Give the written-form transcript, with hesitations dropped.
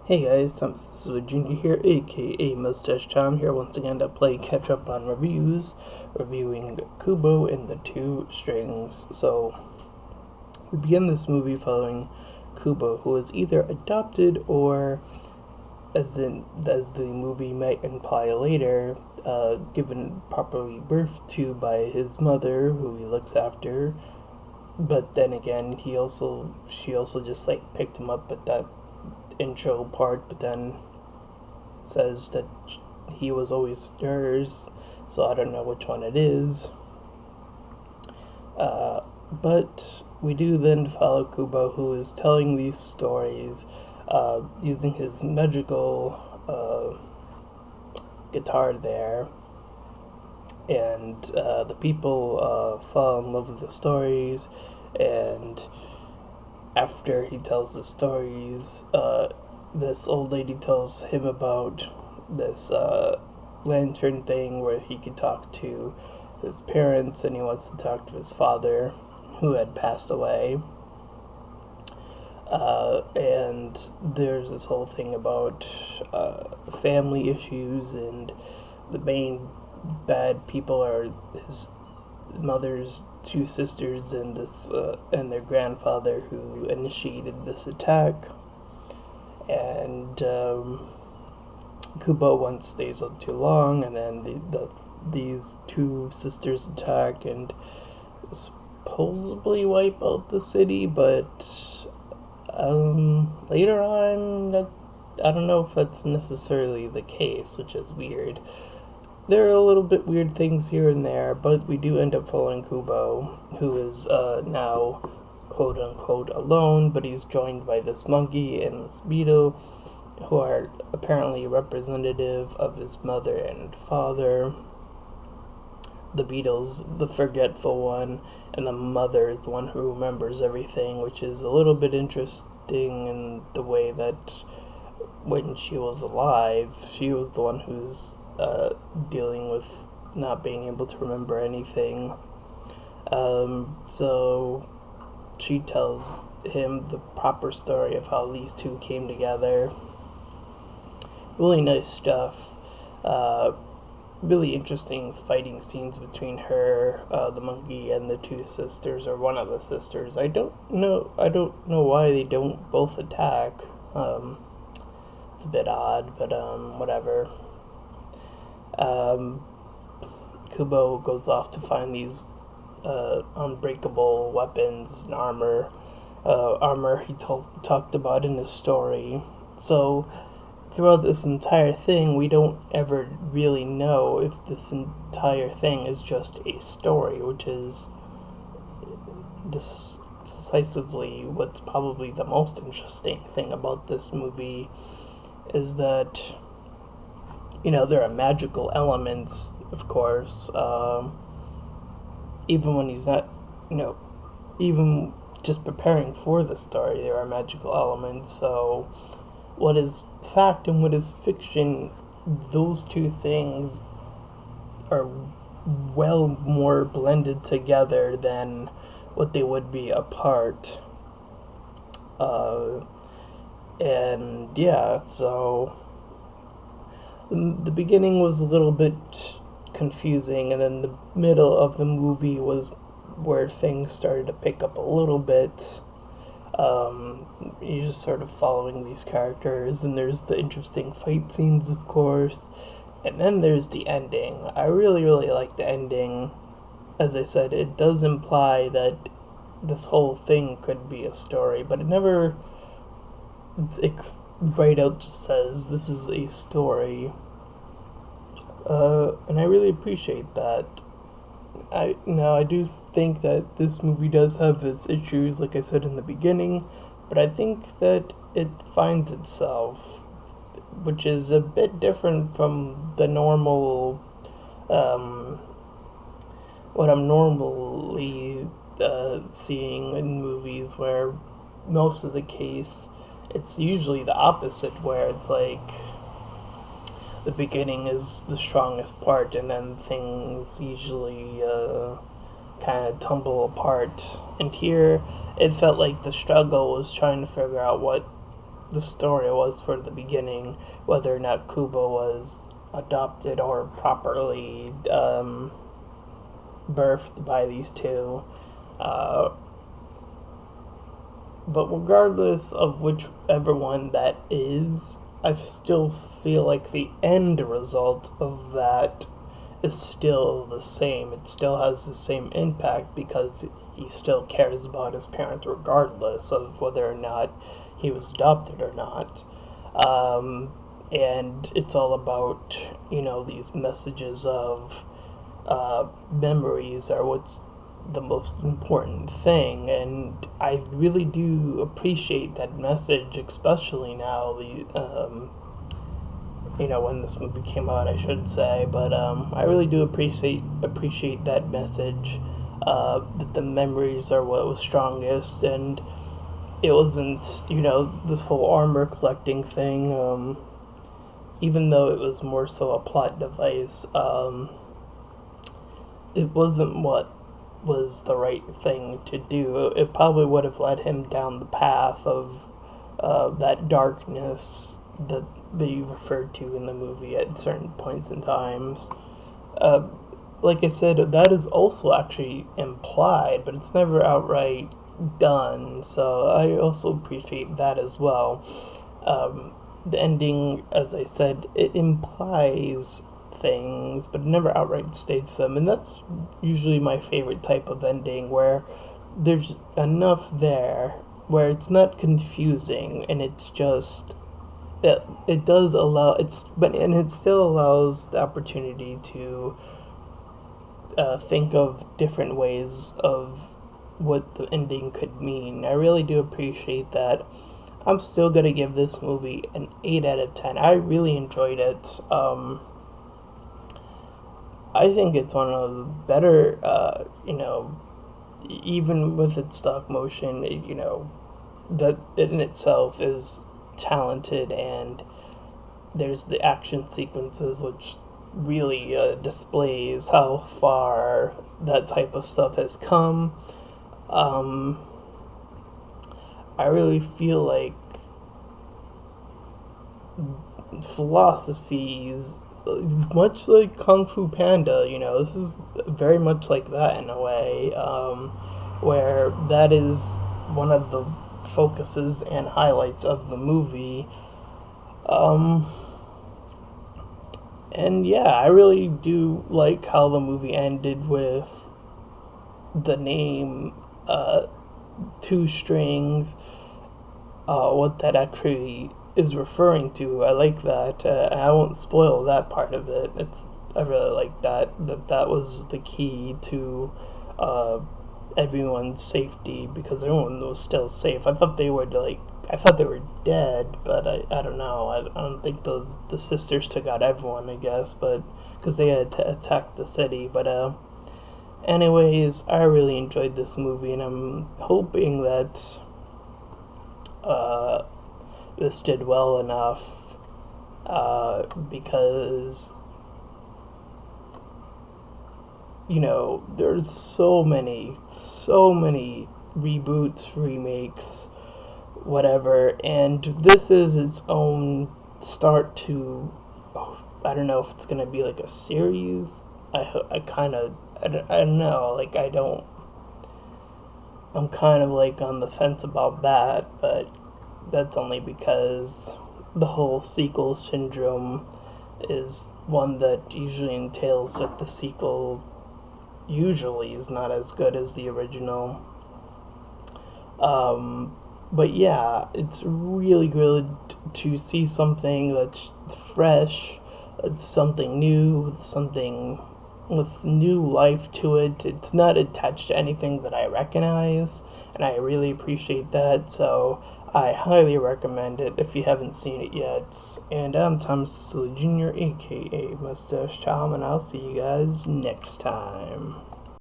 Hey guys, this is Junior here, aka Mustached Tom, here once again to play catch up on reviews, reviewing Kubo and the Two Strings. So, we begin this movie following Kubo, who is either adopted or, as the movie might imply later, given properly birth to by his mother, who he looks after. But then again, she also just like picked him up at that intro part, but then says that he was always hers, so I don't know which one it is. But we do then follow Kubo, who is telling these stories using his magical guitar there, and the people fall in love with the stories, and after he tells the stories, this old lady tells him about this lantern thing where he could talk to his parents, and he wants to talk to his father, who had passed away. And there's this whole thing about family issues, and the main bad people are his mother's two sisters and their grandfather who initiated this attack. And Kubo once stays up too long, and then these two sisters attack and supposedly wipe out the city. But later on, I don't know if that's necessarily the case, which is weird. There are a little bit weird things here and there, but we do end up following Kubo, who is now quote unquote alone, but he's joined by this monkey and this beetle, who are apparently representative of his mother and father. The beetle's the forgetful one, and the mother is the one who remembers everything, which is a little bit interesting in the way that when she was alive, she was the one who's dealing with not being able to remember anything. So she tells him the proper story of how these two came together. Really nice stuff. Really interesting fighting scenes between her, the monkey, and the two sisters, or one of the sisters. I don't know why they don't both attack. It's a bit odd, but whatever. Um, Kubo goes off to find these unbreakable weapons and armor he talked about in his story. So throughout this entire thing, we don't ever really know if this entire thing is just a story, which is decisively what's probably the most interesting thing about this movie, is that there are magical elements, of course. Even when he's not, even just preparing for the story, there are magical elements. So, what is fact and what is fiction, those two things are well more blended together than what they would be apart. And yeah, so the beginning was a little bit confusing, and then the middle of the movie was where things started to pick up a little bit. You're just sort of following these characters, and there's the interesting fight scenes, of course, and then there's the ending. I really, really like the ending. As I said, it does imply that this whole thing could be a story, but it never right out just says this is a story. And I really appreciate that. I do think that this movie does have its issues, like I said in the beginning, but I think that it finds itself, which is a bit different from the normal, um, what I'm normally seeing in movies, where most of the case it's usually the opposite, where it's like the beginning is the strongest part, and then things usually kind of tumble apart. And here, it felt like the struggle was trying to figure out what the story was for the beginning, whether or not Kubo was adopted or properly birthed by these two. Uh, but regardless of whichever one that is, I still feel like the end result of that is still the same. It still has the same impact because he still cares about his parents regardless of whether or not he was adopted or not. And it's all about, these messages of memories are what's the most important thing, and I really do appreciate that message, especially now. When this movie came out, I should say, but I really do appreciate that message, that the memories are what was strongest, and it wasn't, this whole armor collecting thing. Even though it was more so a plot device, it wasn't what was the right thing to do. It probably would have led him down the path of that darkness that they referred to in the movie at certain points in times. Uh, like I said, that is also actually implied, but it's never outright done. So I also appreciate that as well. The ending, as I said, it implies things, but it never outright states them, and that's usually my favorite type of ending, where there's enough there where it's not confusing, and it's just it does allow and it still allows the opportunity to think of different ways of what the ending could mean. I really do appreciate that. I'm still gonna give this movie an 8 out of 10. I really enjoyed it. I think it's one of the better, even with its stop motion, that it in itself is talented, and there's the action sequences which really displays how far that type of stuff has come. Um, I really feel like philosophies, much like Kung Fu Panda, this is very much like that in a way, where that is one of the focuses and highlights of the movie. Um, and yeah, I really do like how the movie ended with the name, Two Strings, what that actually is referring to. I like that. I won't spoil that part of it. I really like that was the key to uh, everyone's safety, because everyone was still safe. I thought they were dead, but I don't know. I don't think the sisters took out everyone, I guess, but because they had attacked the city. But anyways, I really enjoyed this movie, and I'm hoping that uh, this did well enough, because there's so many reboots, remakes, whatever, and this is its own start to. I don't know if it's gonna be like a series. I kind of I don't know. Like I don't. I'm kind of like on the fence about that, but that's only because the whole sequel syndrome is one that usually entails that the sequel usually is not as good as the original. But yeah, it's really good to see something that's fresh, it's something new, something with new life to it. It's not attached to anything that I recognize, and I really appreciate that. So I highly recommend it if you haven't seen it yet. And I'm Thomas Cecily Jr., aka Mustached Tom, and I'll see you guys next time.